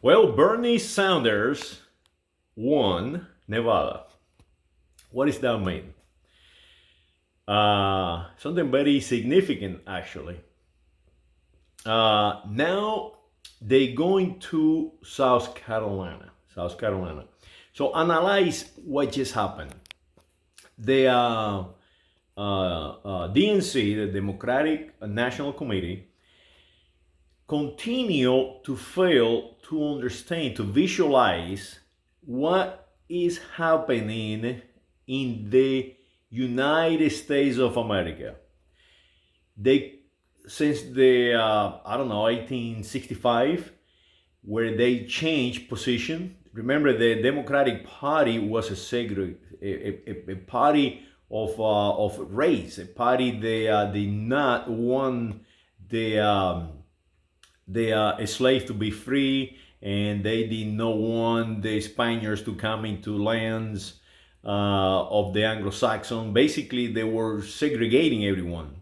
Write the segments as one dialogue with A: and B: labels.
A: Well, Bernie Sanders won Nevada. What does that mean? Something very significant, actually. Now they're going to South Carolina. South Carolina. So analyze what just happened. The DNC, the Democratic National Committee, continue to fail to understand, to visualize what is happening in the United States of America. They, since the I don't know, 1865, where they changed position. Remember, the Democratic Party was a party of race, a party they did not want the slaves to be free, and they did not want the Spaniards to come into lands of the Anglo-Saxon. Basically, they were segregating everyone.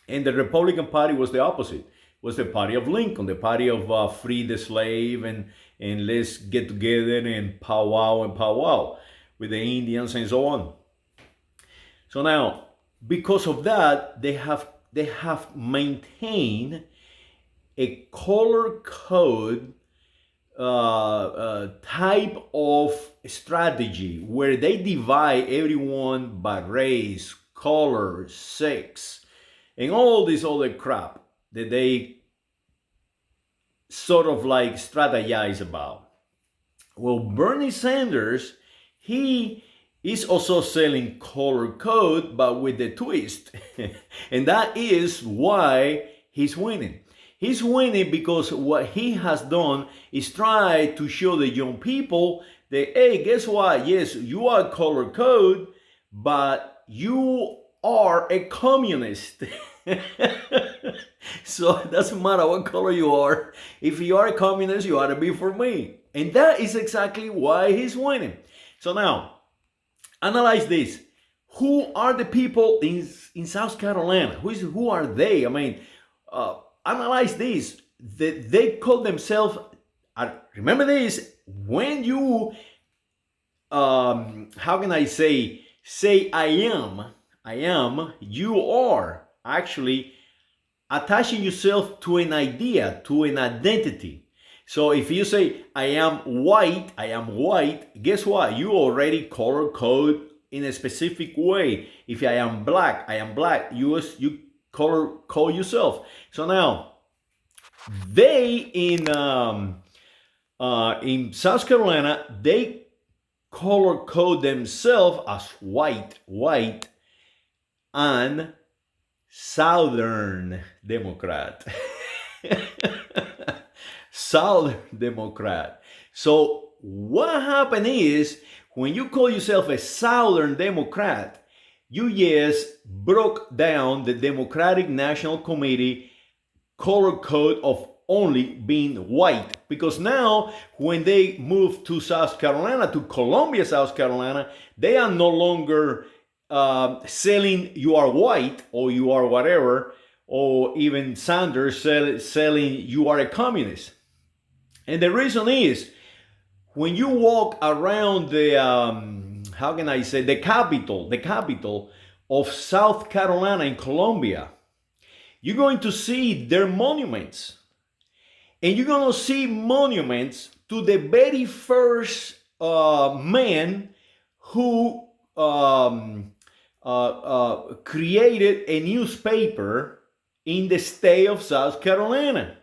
A: And the Republican Party was the opposite. Was the party of Lincoln, the party of free the slave and let's get together and powwow with the Indians and so on. So now, because of that, they have maintained a color code type of strategy where they divide everyone by race, color, sex, and all this other crap that they sort of like strategize about. Well, Bernie Sanders, he is also selling color code, but with the twist. And that is why he's winning. He's winning because what he has done is try to show the young people that, hey, guess what? Yes, you are color code, but you are a communist. So it doesn't matter what color you are. If you are a communist, you ought to be for me. And that is exactly why he's winning. So now, analyze this. Who are the people in South Carolina? Who are they? I mean, analyze this. They call themselves, remember this, when you, how can I say I am, you are actually attaching yourself to an idea, to an identity. So if you say, I am white, guess what? You already color code in a specific way. If I am black, you color code yourself. So now, they in South Carolina, they color code themselves as white, and Southern Democrat. Southern Democrat. So what happened is, when you call yourself a Southern Democrat, you just broke down the Democratic National Committee color code of only being white. Because now, when they move to South Carolina, to Columbia, South Carolina, they are no longer selling you are white or you are whatever, or even Sanders selling you are a communist. And the reason is, when you walk around the, how can I say, the capital of South Carolina in Columbia, you're going to see their monuments. And you're going to see monuments to the very first man who created a newspaper in the state of South Carolina.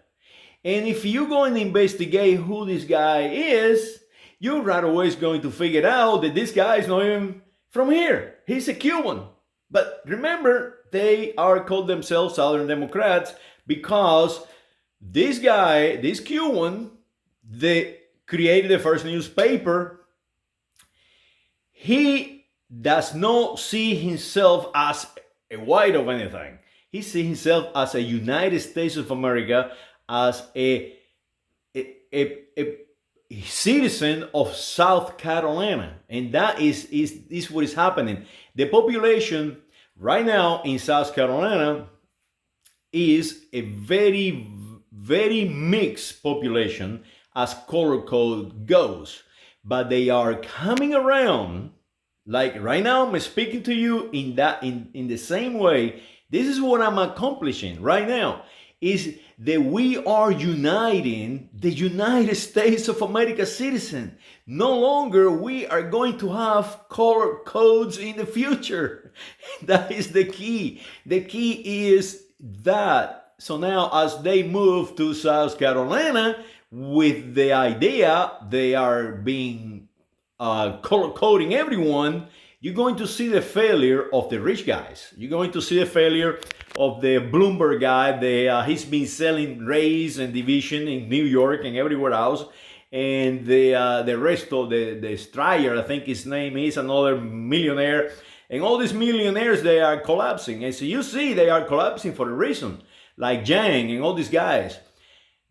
A: And if you go and investigate who this guy is, you're right away going to figure out that this guy is not even from here. He's a Cuban. But remember, they are called themselves Southern Democrats because this guy, this Cuban, they created the first newspaper. He does not see himself as a white of anything. He sees himself as a United States of America, as a citizen of South Carolina. And that is what is happening. The population right now in South Carolina is a very, very mixed population. as color code goes. But they are coming around. Like right now, I'm speaking to you in the same way. This is what I'm accomplishing right now. Is that we are uniting the United States of America citizen. No longer we are going to have color codes in the future. That is the key. The key is that. So now as they move to South Carolina with the idea they are being color coding everyone, you're going to see the failure of the rich guys. You're going to see the failure of the Bloomberg guy. He's been selling race and division in New York and everywhere else. And the rest of the Stryer, I think his name is, another millionaire. And all these millionaires, they are collapsing. And so you see they are collapsing for a reason. Like Yang and all these guys.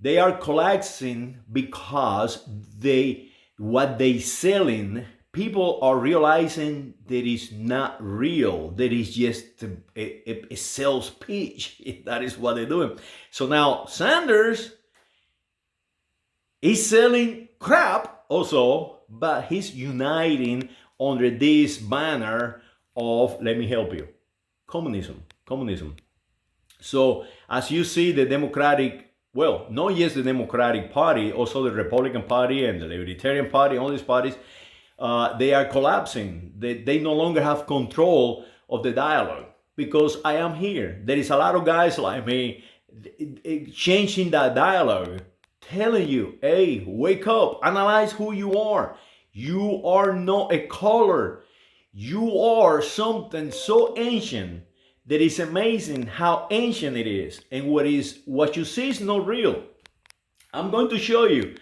A: They are collapsing because what they selling, people are realizing that it's not real, that it's just a sales pitch. That is what they're doing. So now Sanders is selling crap also, but he's uniting under this banner of, let me help you, communism. So as you see the Democratic, well, not just the Democratic Party, also the Republican Party and the Libertarian Party, all these parties, they are collapsing. They no longer have control of the dialogue because I am here. There is a lot of guys like me changing that dialogue, telling you, hey, wake up, analyze who you are. You are not a color. You are something so ancient that is amazing how ancient it is. And what you see is not real. I'm going to show you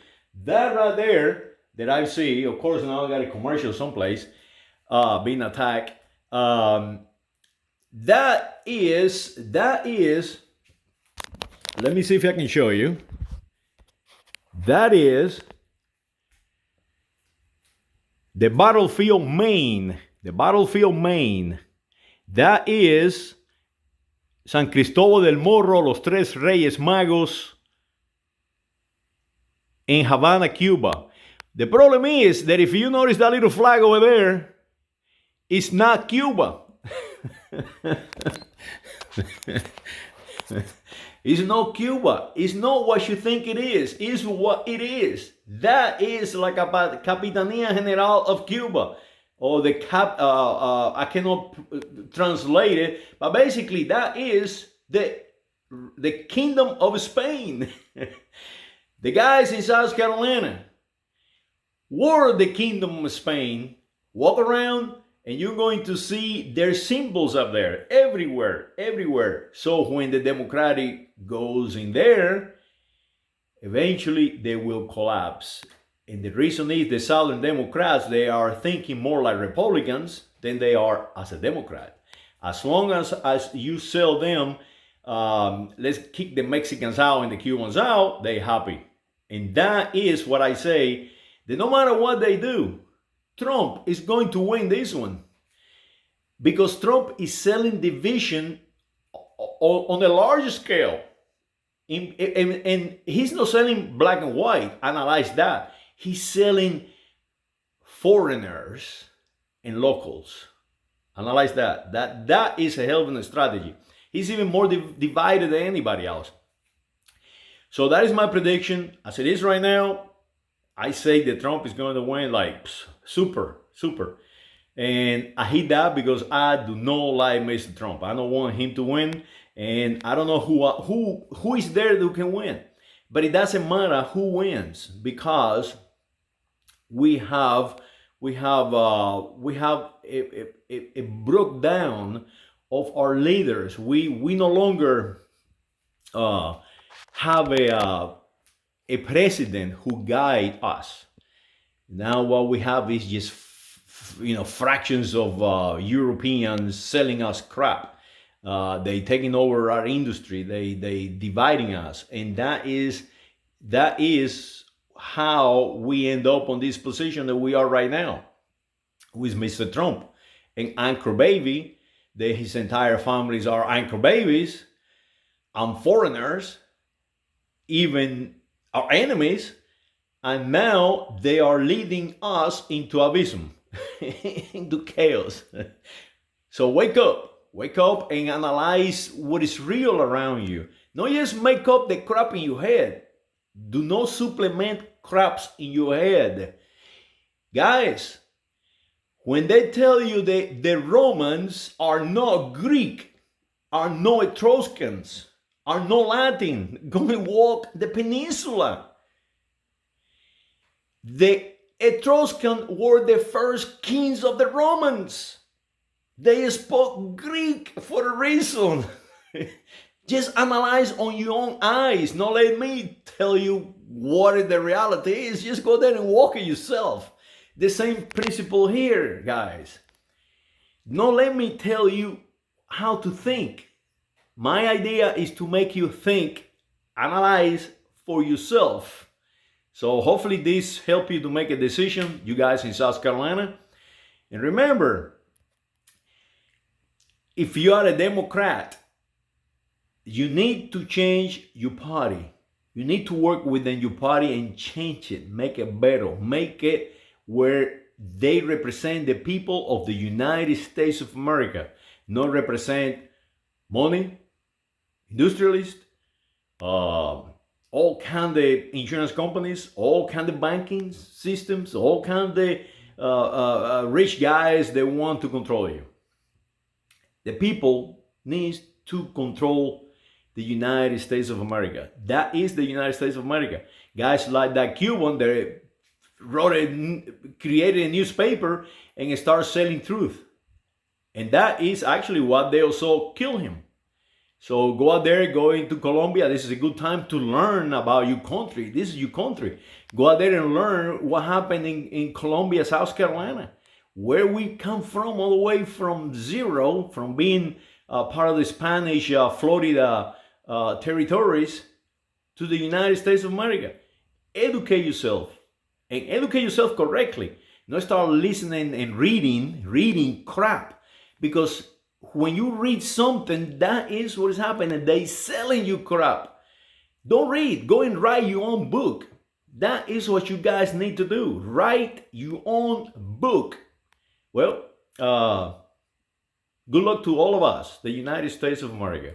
A: that right there that I see. Of course, now I got a commercial someplace being attacked. That is, let me see if I can show you. That is the battlefield Maine. The battlefield Maine. That is San Cristóbal del Morro, los Tres Reyes Magos in Havana, Cuba. The problem is that if you notice that little flag over there, it's not Cuba. It's not Cuba. It's not what you think it is. It's what it is. That is like a Capitanía General of Cuba. Or the I cannot translate it, but basically that is the Kingdom of Spain. The guys in South Carolina were the Kingdom of Spain. Walk around and you're going to see their symbols up there, everywhere. So when the Democratic goes in there, eventually they will collapse. And the reason is the Southern Democrats, they are thinking more like Republicans than they are as a Democrat. As long as you sell them, let's kick the Mexicans out and the Cubans out, they're happy. And that is what I say, that no matter what they do, Trump is going to win this one. Because Trump is selling division on a large scale. And he's not selling black and white, analyze that. He's selling foreigners and locals. Analyze that. That is a hell of a strategy. He's even more divided than anybody else. So that is my prediction. As it is right now, I say that Trump is going to win like super. And I hate that because I do not like Mr. Trump. I don't want him to win. And I don't know who is there who can win. But it doesn't matter who wins because we have a breakdown of our leaders. We no longer have a president who guide us. Now what we have is just fractions of Europeans selling us crap. They taking over our industry. They dividing us, and that is how we end up on this position that we are right now with Mr. Trump. And Anchor Baby, his entire families are Anchor Babies, and foreigners, even our enemies, And now they are leading us into abysm, into chaos. So wake up and analyze what is real around you. Not just make up the crap in your head. Do not supplement craps in your head. Guys, when they tell you that the Romans are not Greek, are no Etruscans, are no Latin, go and walk the peninsula. The Etruscans were the first kings of the Romans. They spoke Greek for a reason. Just analyze on your own eyes. Don't let me tell you what the reality is. Just go there and walk it yourself. The same principle here, guys. Don't let me tell you how to think. My idea is to make you think, analyze for yourself. So hopefully this helped you to make a decision, you guys in South Carolina. And remember, if you are a Democrat, you need to change your party. You need to work within your party and change it, make it better, make it where they represent the people of the United States of America, not represent money, industrialists, all kind of insurance companies, all kind of banking systems, all kind of rich guys that want to control you. The people needs to control the United States of America. That is the United States of America. Guys like that Cuban that created a newspaper and started selling truth. And that is actually what they also kill him. So go out there, go into Colombia. This is a good time to learn about your country. This is your country. Go out there and learn what happened in Colombia, South Carolina, where we come from, all the way from zero, from being part of the Spanish Florida territories to the United States of America. Educate yourself, and educate yourself correctly. Don't start listening and reading crap, because when you read something, that is what is happening. They selling you crap. Don't read. Go and write your own book. That is what you guys need to do. Write your own book. Well, good luck to all of us, the United States of America.